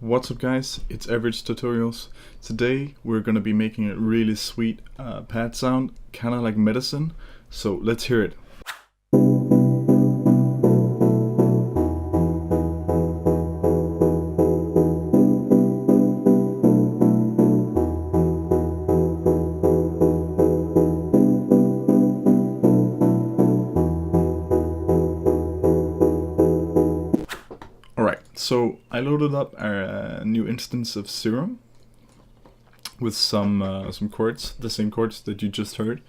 What's up guys, it's Average Tutorials. Today we're gonna be making a really sweet pad sound, kinda like Medasin, so let's hear it. Alright, so I loaded up our new instance of Serum with some chords, the same chords that you just heard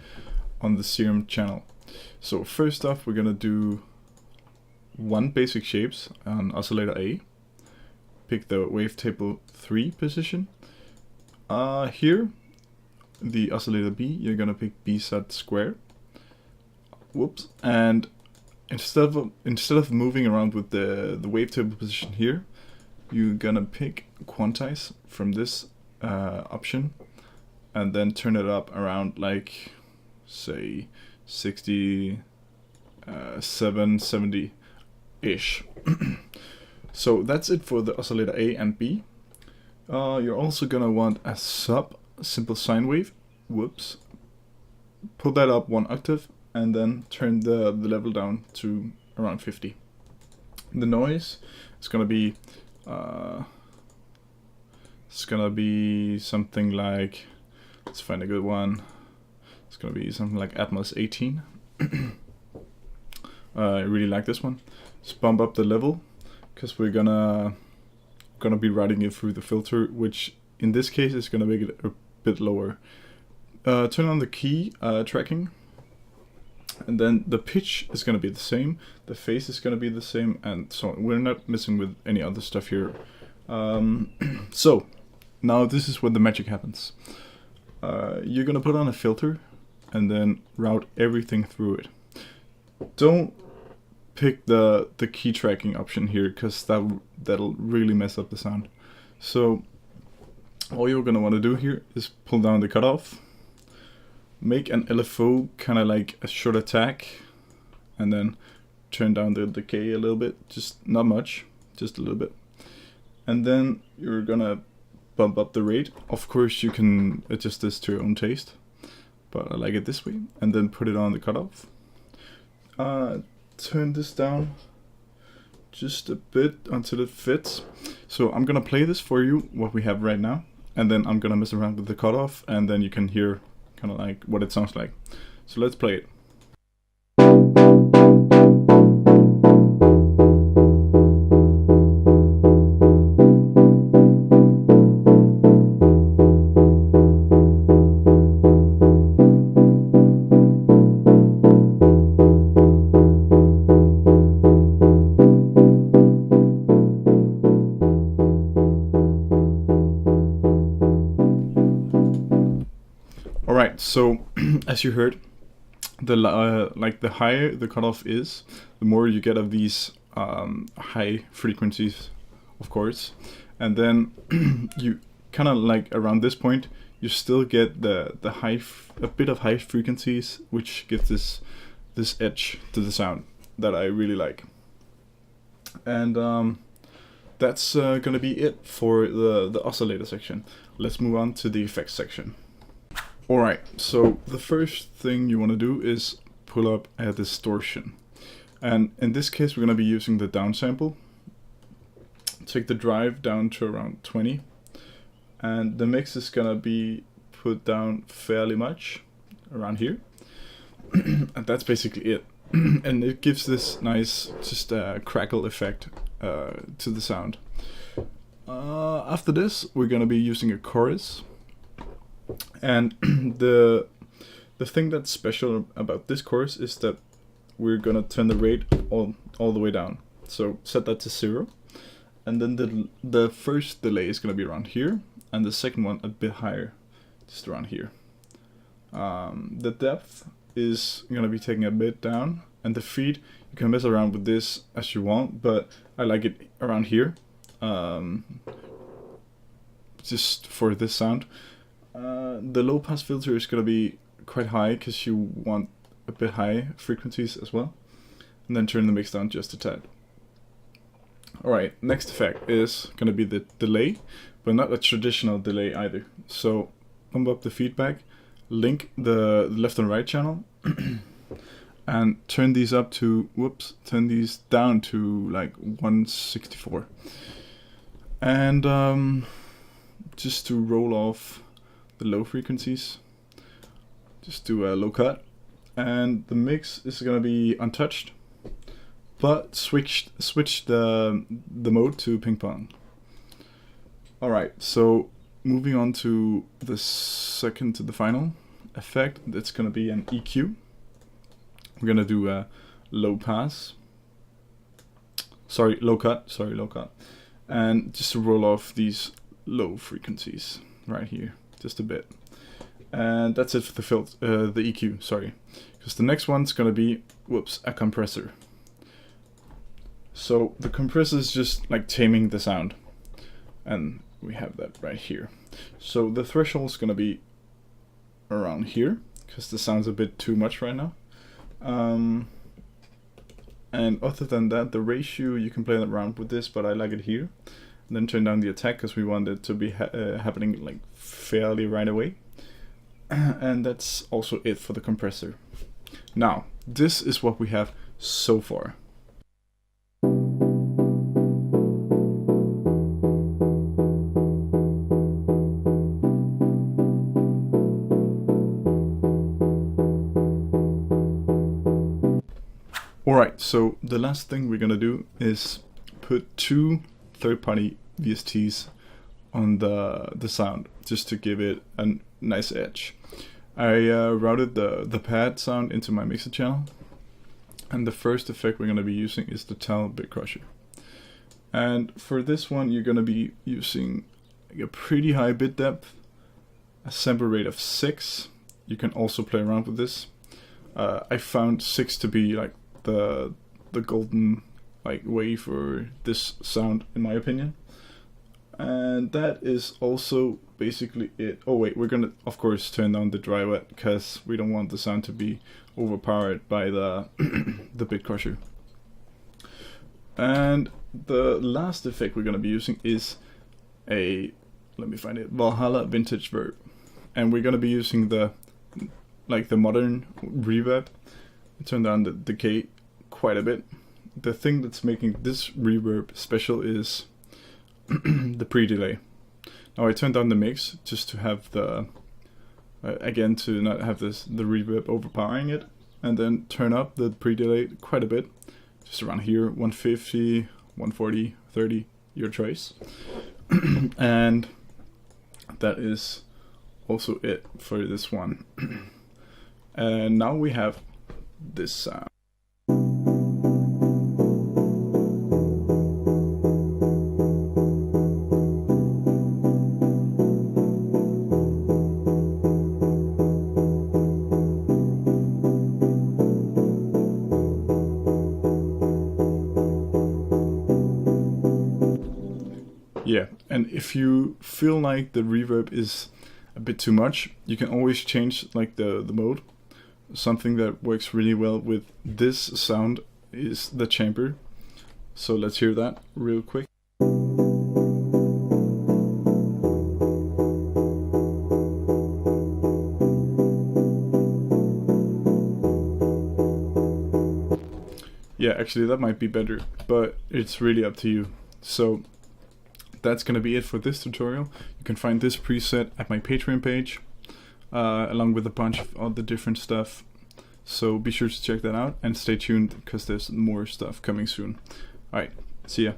on the Serum channel. So first off, we're gonna do one basic shapes on oscillator A. Pick the wavetable 3 position. Here, the oscillator B, you're gonna pick B sat square. Whoops, and instead of moving around with the wavetable position here, you're gonna pick quantize from this option and then turn it up around like say 67, 70 ish. So that's it for the oscillator A and B. You're also gonna want a simple sine wave. Whoops. Pull that up 1 octave and then turn the level down to around 50. The noise is gonna be something like, let's find a good one. It's gonna be something like Atmos 18. I really like this one. Just bump up the level because we're gonna be routing it through the filter, which in this case is gonna make it a bit lower. Turn on the key tracking. And then the pitch is going to be the same, the phase is going to be the same, and so we're not messing with any other stuff here. So now this is where the magic happens. You're going to put on a filter and then route everything through it. Don't pick the key tracking option here, because that'll really mess up the sound. So all you're going to want to do here is pull down the cutoff. Make an LFO kind of like a short attack, and then turn down the decay a little bit, just not much, just a little bit. And then you're gonna bump up the rate. Of course you can adjust this to your own taste, but I like it this way. And then put it on the cutoff. Turn this down just a bit until it fits. So I'm gonna play this for you, what we have right now, and then I'm gonna mess around with the cutoff, and then you can hear kind of like what it sounds like. So let's play it. Alright, so as you heard, the higher the cutoff is, the more you get of these high frequencies, of course. And then you kind of like around this point, you still get a bit of high frequencies, which gives this edge to the sound that I really like. And that's gonna be it for the oscillator section. Let's move on to the effects section. Alright, so the first thing you want to do is pull up a distortion. And in this case we're going to be using the downsample. Take the drive down to around 20. And the mix is going to be put down fairly much, around here. And that's basically it. And it gives this nice, just crackle effect to the sound. After this we're going to be using a chorus. And the thing that's special about this chorus is that we're gonna turn the rate all the way down. So set that to 0, and then the first delay is gonna be around here, and the second one a bit higher, just around here. The depth is gonna be taken a bit down, and the feed, you can mess around with this as you want, but I like it around here, just for this sound. The low pass filter is going to be quite high because you want a bit high frequencies as well. And then turn the mix down just a tad. Alright, next effect is going to be the delay, but not a traditional delay either. So pump up the feedback, link the left and right channel, and turn these up to, turn these down to like 164. And just to roll off the low frequencies, just do a low cut. And the mix is going to be untouched, but switch the mode to ping pong. Alright, so moving on to the final effect, that's going to be an EQ. We're going to do a low cut. And just to roll off these low frequencies right here, just a bit. And that's it for the EQ, sorry. Because the next one's going to be, a compressor. So the compressor is just like taming the sound. And we have that right here. So the threshold is going to be around here, because the sound's a bit too much right now. And other than that, the ratio, you can play around with this, but I like it here. And then turn down the attack, because we want it to be happening like fairly right away. And that's also it for the compressor. Now, this is what we have so far. Alright, so the last thing we're gonna do is put 2 third-party VSTs on the sound, just to give it a nice edge. I routed the pad sound into my mixer channel, and the first effect we're gonna be using is the Tal Bit Crusher. And for this one, you're gonna be using a pretty high bit depth, a sample rate of 6. You can also play around with this. I found 6 to be like the golden way for this sound, in my opinion. And that is also basically it. Oh wait, we're gonna of course turn down the dry wet, because we don't want the sound to be overpowered by the the bit crusher. And the last effect we're gonna be using is a, let me find it, Valhalla Vintage Verb. And we're gonna be using the modern reverb. Turn down the decay quite a bit. The thing that's making this reverb special is the pre-delay. Now I turned down the mix just to have the again, to not have the reverb overpowering it, and then turn up the pre-delay quite a bit, just around here, 150, 140, 30, your choice. And that is also it for this one. And now we have this sound. Yeah, and if you feel like the reverb is a bit too much, you can always change the mode. Something that works really well with this sound is the chamber. So let's hear that real quick. Yeah, actually that might be better, but it's really up to you. So that's gonna be it for this tutorial. You can find this preset at my Patreon page, along with a bunch of other different stuff. So be sure to check that out and stay tuned, because there's more stuff coming soon. Alright, see ya.